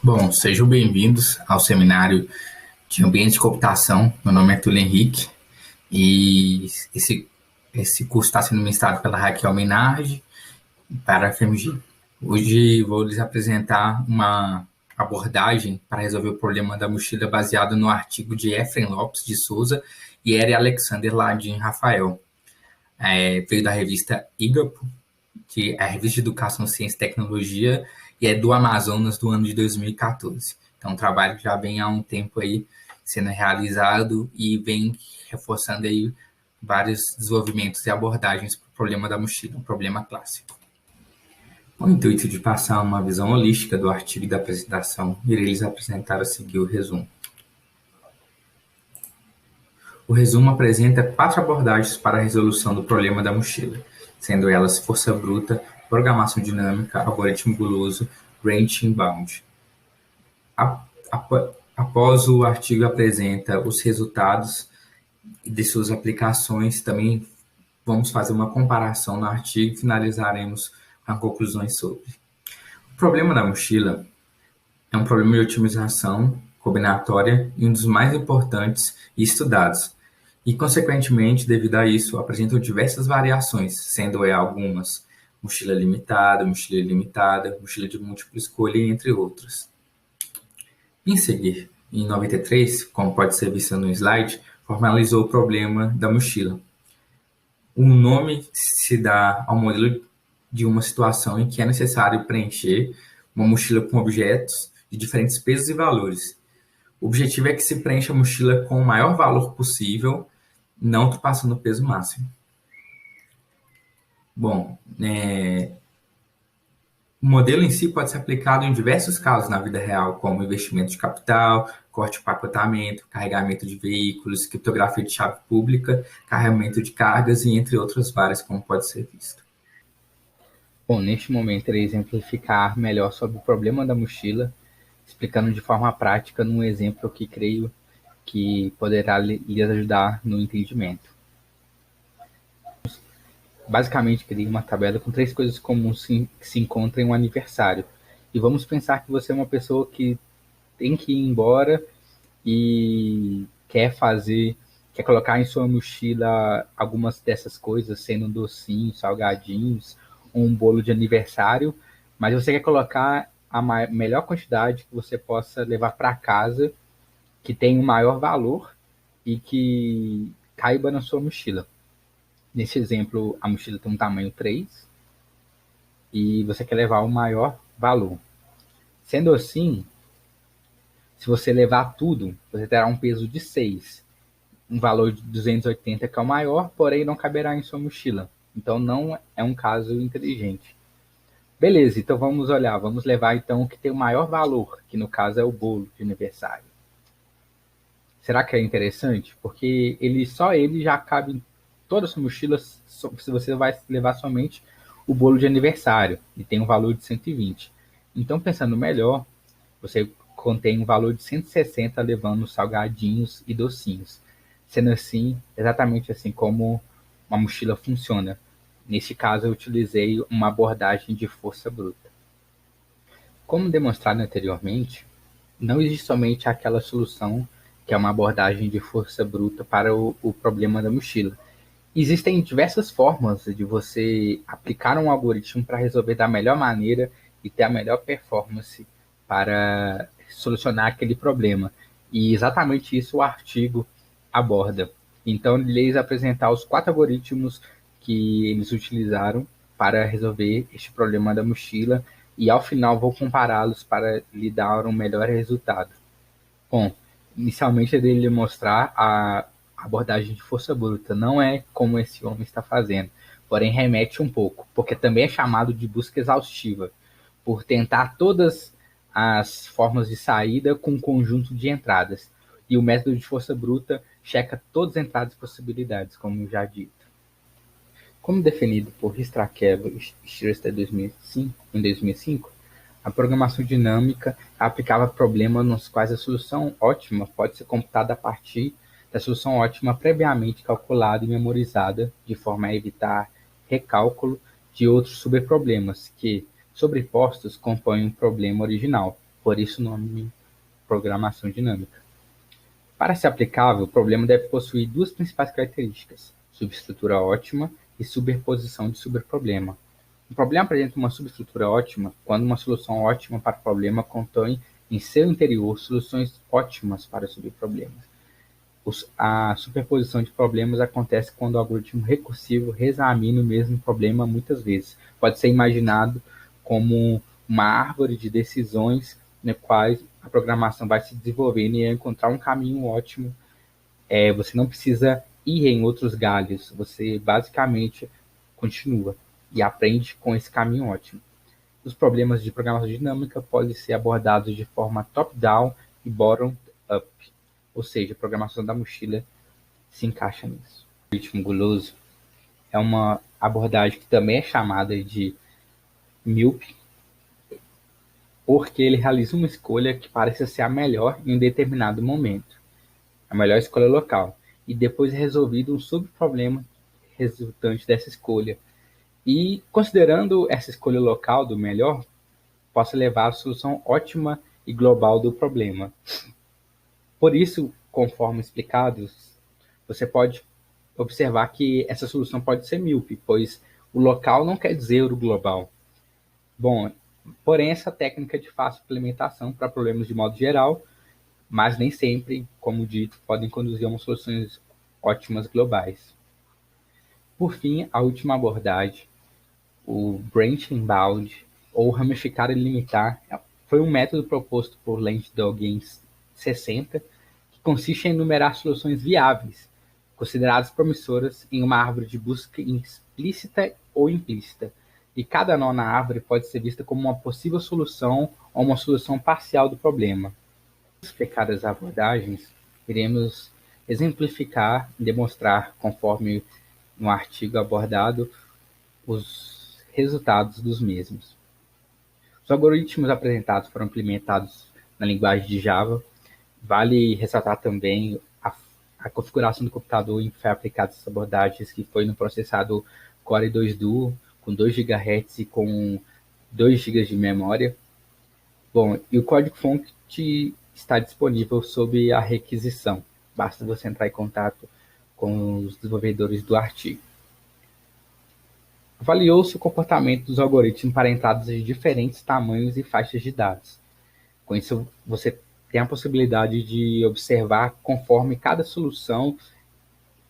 Bom, sejam bem-vindos ao seminário de Ambiente de Computação. Meu nome é Túlio Henrique e esse curso está sendo ministrado pela Raquel Menardi para a FMG. Hoje vou lhes apresentar uma abordagem para resolver o problema da mochila baseado no artigo de Efrem Lopes de Souza e Eri Alexander Ladin Rafael. Veio da revista IGAPO, que é a Revista de Educação, Ciência e Tecnologia, e é do Amazonas do ano de 2014. Então, um trabalho que já vem há um tempo aí sendo realizado e vem reforçando aí vários desenvolvimentos e abordagens para o problema da mochila, um problema clássico. Com o intuito de passar uma visão holística do artigo e da apresentação, irei lhes apresentar a seguir o resumo. O resumo apresenta 4 abordagens para a resolução do problema da mochila, sendo elas força bruta, programação dinâmica, algoritmo guloso, range inbound. Após o artigo apresenta os resultados de suas aplicações, também vamos fazer uma comparação no artigo e finalizaremos com conclusões sobre. O problema da mochila é um problema de otimização combinatória e um dos mais importantes e estudados, e, consequentemente, devido a isso, apresentam diversas variações, sendo algumas mochila ilimitada, mochila de múltipla escolha, entre outras. Em seguir, em 93, como pode ser visto no slide, formalizou o problema da mochila. O nome se dá ao modelo de uma situação em que é necessário preencher uma mochila com objetos de diferentes pesos e valores. O objetivo é que se preencha a mochila com o maior valor possível, não ultrapassando o peso máximo. Bom, o modelo em si pode ser aplicado em diversos casos na vida real, como investimento de capital, corte de pacotamento, carregamento de veículos, criptografia de chave pública, carregamento de cargas e entre outras várias, como pode ser visto. Bom, neste momento irei exemplificar melhor sobre o problema da mochila, explicando de forma prática num exemplo que creio que poderá lhes ajudar no entendimento. Basicamente, criei uma tabela com 3 coisas comuns que se encontram em um aniversário. E vamos pensar que você é uma pessoa que tem que ir embora e quer colocar em sua mochila algumas dessas coisas, sendo docinhos, salgadinhos, ou um bolo de aniversário, mas você quer colocar a melhor quantidade que você possa levar para casa, que tem o maior valor e que caiba na sua mochila. Nesse exemplo, a mochila tem um tamanho 3 e você quer levar o maior valor. Sendo assim, se você levar tudo, você terá um peso de 6, um valor de 280 que é o maior, porém não caberá em sua mochila. Então não é um caso inteligente. Beleza, então vamos levar então o que tem o maior valor, que no caso é o bolo de aniversário. Será que é interessante? Porque só ele já cabe em toda a sua mochila, se você vai levar somente o bolo de aniversário, e tem um valor de 120. Então, pensando melhor, você contém um valor de 160 levando salgadinhos e docinhos. Sendo assim, exatamente assim como uma mochila funciona. Neste caso, eu utilizei uma abordagem de força bruta. Como demonstrado anteriormente, não existe somente aquela solução que é uma abordagem de força bruta para o problema da mochila. Existem diversas formas de você aplicar um algoritmo para resolver da melhor maneira e ter a melhor performance para solucionar aquele problema. E exatamente isso o artigo aborda. Então, lhes apresentar os 4 algoritmos que eles utilizaram para resolver este problema da mochila e, ao final, vou compará-los para lhe dar um melhor resultado. Bom, inicialmente eu dei lhe mostrar a abordagem de força bruta, não é como esse homem está fazendo, porém remete um pouco, porque também é chamado de busca exaustiva, por tentar todas as formas de saída com um conjunto de entradas. E o método de força bruta checa todas as entradas e possibilidades, como já dito. Como definido por Ristrakev e Shrestha em 2005, a programação dinâmica aplicava problemas nos quais a solução ótima pode ser computada a partir da solução ótima previamente calculada e memorizada, de forma a evitar recálculo de outros subproblemas que, sobrepostos, compõem um problema original. por isso o nome programação dinâmica. Para ser aplicável, o problema deve possuir duas principais características: subestrutura ótima e superposição de superproblema. Um problema apresenta uma subestrutura ótima quando uma solução ótima para o problema contém em seu interior soluções ótimas para subproblemas. A superposição de problemas acontece quando o algoritmo recursivo reexamina o mesmo problema muitas vezes. Pode ser imaginado como uma árvore de decisões na qual a programação vai se desenvolvendo e encontrar um caminho ótimo. Você não precisa ir em outros galhos, você basicamente continua e aprende com esse caminho ótimo. Os problemas de programação dinâmica podem ser abordados de forma top-down e bottom-up, ou seja, a programação da mochila se encaixa nisso. O algoritmo guloso é uma abordagem que também é chamada de MILP, porque ele realiza uma escolha que parece ser a melhor em um determinado momento, a melhor escolha local, e depois é resolvido um subproblema resultante dessa escolha. E, considerando essa escolha local do melhor, possa levar à solução ótima e global do problema. Por isso, conforme explicado, você pode observar que essa solução pode ser míope, pois o local não quer dizer o global. Bom, porém, essa técnica é de fácil implementação para problemas de modo geral, mas nem sempre, como dito, podem conduzir a soluções ótimas globais. Por fim, a última abordagem, o branching bound, ou ramificar e limitar, foi um método proposto por Landau em 60, que consiste em enumerar soluções viáveis, consideradas promissoras em uma árvore de busca explícita ou implícita, e cada nó na árvore pode ser vista como uma possível solução ou uma solução parcial do problema. Para explicar as abordagens, iremos exemplificar e demonstrar, conforme no artigo abordado, os resultados dos mesmos. Os algoritmos apresentados foram implementados na linguagem de Java. Vale ressaltar também a configuração do computador em que foi aplicada essas abordagens, que foi no processador Core 2 Duo, com 2 GHz e com 2 GB de memória. Bom, e o código-fonte está disponível sob a requisição. Basta você entrar em contato com os desenvolvedores do artigo. Avaliou-se o comportamento dos algoritmos para entradas de diferentes tamanhos e faixas de dados. Com isso, você tem a possibilidade de observar conforme cada solução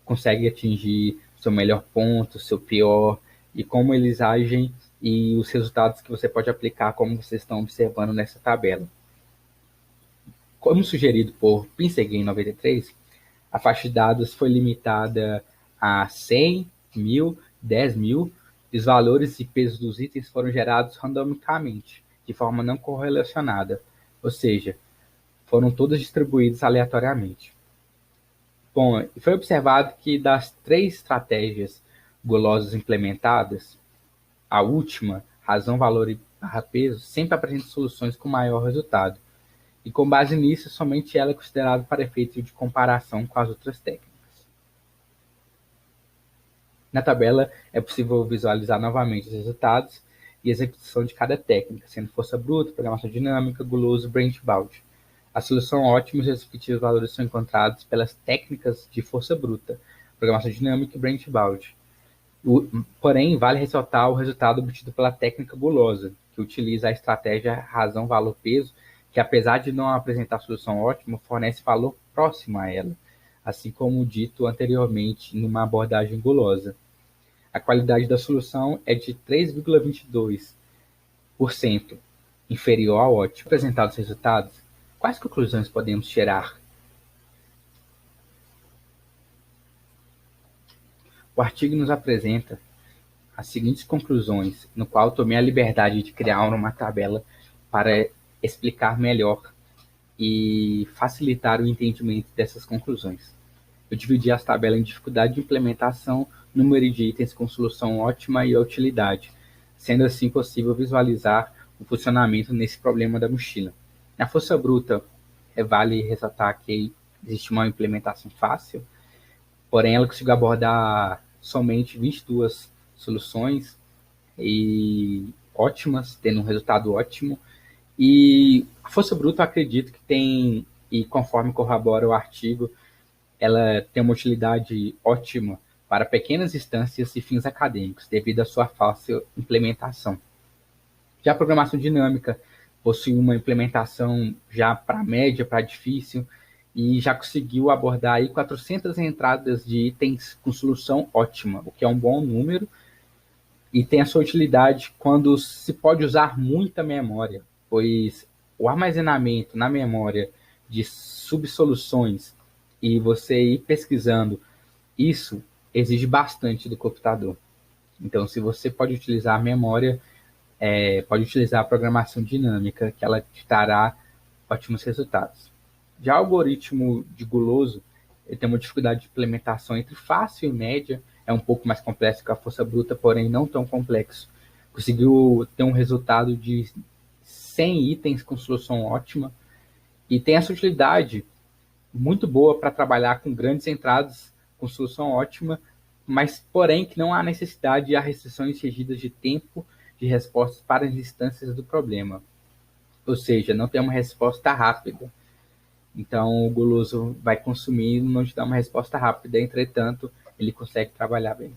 consegue atingir seu melhor ponto, seu pior, e como eles agem e os resultados que você pode aplicar, como vocês estão observando nessa tabela. Como sugerido por Pinsky em 93, a faixa de dados foi limitada a 100, 1000, 10.000, e os valores e pesos dos itens foram gerados randomicamente, de forma não correlacionada, ou seja, foram todos distribuídos aleatoriamente. Bom, foi observado que das 3 estratégias gulosas implementadas, a última, razão, valor e barra peso, sempre apresenta soluções com maior resultado. E com base nisso, somente ela é considerada para efeito de comparação com as outras técnicas. Na tabela é possível visualizar novamente os resultados e execução de cada técnica, sendo força bruta, programação dinâmica, guloso, branch bound. A solução ótima e os respectivos valores são encontrados pelas técnicas de força bruta, programação dinâmica e branch bound. Porém, vale ressaltar o resultado obtido pela técnica gulosa, que utiliza a estratégia razão, valor, peso, que apesar de não apresentar solução ótima, fornece valor próximo a ela, assim como dito anteriormente numa abordagem gulosa. A qualidade da solução é de 3,22%, inferior ao ótimo. Apresentados os resultados, quais conclusões podemos tirar? O artigo nos apresenta as seguintes conclusões, no qual tomei a liberdade de criar uma tabela para explicar melhor e facilitar o entendimento dessas conclusões. Eu dividi as tabelas em dificuldade de implementação, número de itens com solução ótima e a utilidade, sendo assim possível visualizar o funcionamento nesse problema da mochila. Na força bruta, vale ressaltar que existe uma implementação fácil, porém ela conseguiu abordar somente 22 soluções e ótimas, tendo um resultado ótimo, E a força bruta, eu acredito que tem, e conforme corrobora o artigo, ela tem uma utilidade ótima para pequenas instâncias e fins acadêmicos, devido à sua fácil implementação. Já a programação dinâmica possui uma implementação já para média, para difícil, e já conseguiu abordar aí 400 entradas de itens com solução ótima, o que é um bom número, e tem a sua utilidade quando se pode usar muita memória, pois o armazenamento na memória de subsoluções e você ir pesquisando isso exige bastante do computador. Então, se você pode utilizar a memória, pode utilizar a programação dinâmica, que ela te dará ótimos resultados. Já o algoritmo de Guloso, ele tem uma dificuldade de implementação entre fácil e média, é um pouco mais complexo que a força bruta, porém não tão complexo. Conseguiu ter um resultado de 100 itens com solução ótima e tem essa utilidade muito boa para trabalhar com grandes entradas com solução ótima, mas porém que não há necessidade de há restrições regidas de tempo de respostas para as instâncias do problema. Ou seja, não tem uma resposta rápida. Então, o guloso vai consumir e não te dá uma resposta rápida, entretanto, ele consegue trabalhar bem.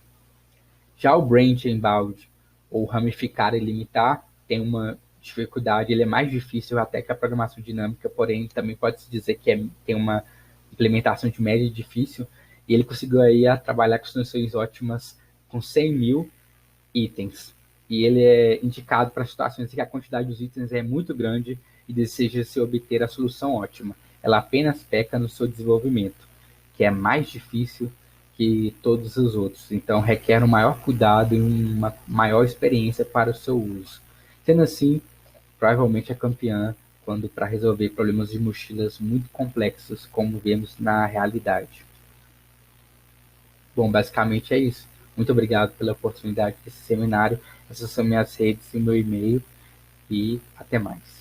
Já o branch and bound, ou ramificar e limitar, tem uma dificuldade, ele é mais difícil até que a programação dinâmica, porém, também pode-se dizer que tem uma implementação de média difícil, e ele conseguiu aí trabalhar com soluções ótimas com 100 mil itens. E ele é indicado para situações em que a quantidade dos itens é muito grande e deseja-se obter a solução ótima. Ela apenas peca no seu desenvolvimento, que é mais difícil que todos os outros. Então, requer um maior cuidado e uma maior experiência para o seu uso. Sendo assim, provavelmente é campeã quando para resolver problemas de mochilas muito complexos, como vemos na realidade. Bom, basicamente é isso. Muito obrigado pela oportunidade desse seminário. Essas são minhas redes e meu e-mail. E até mais.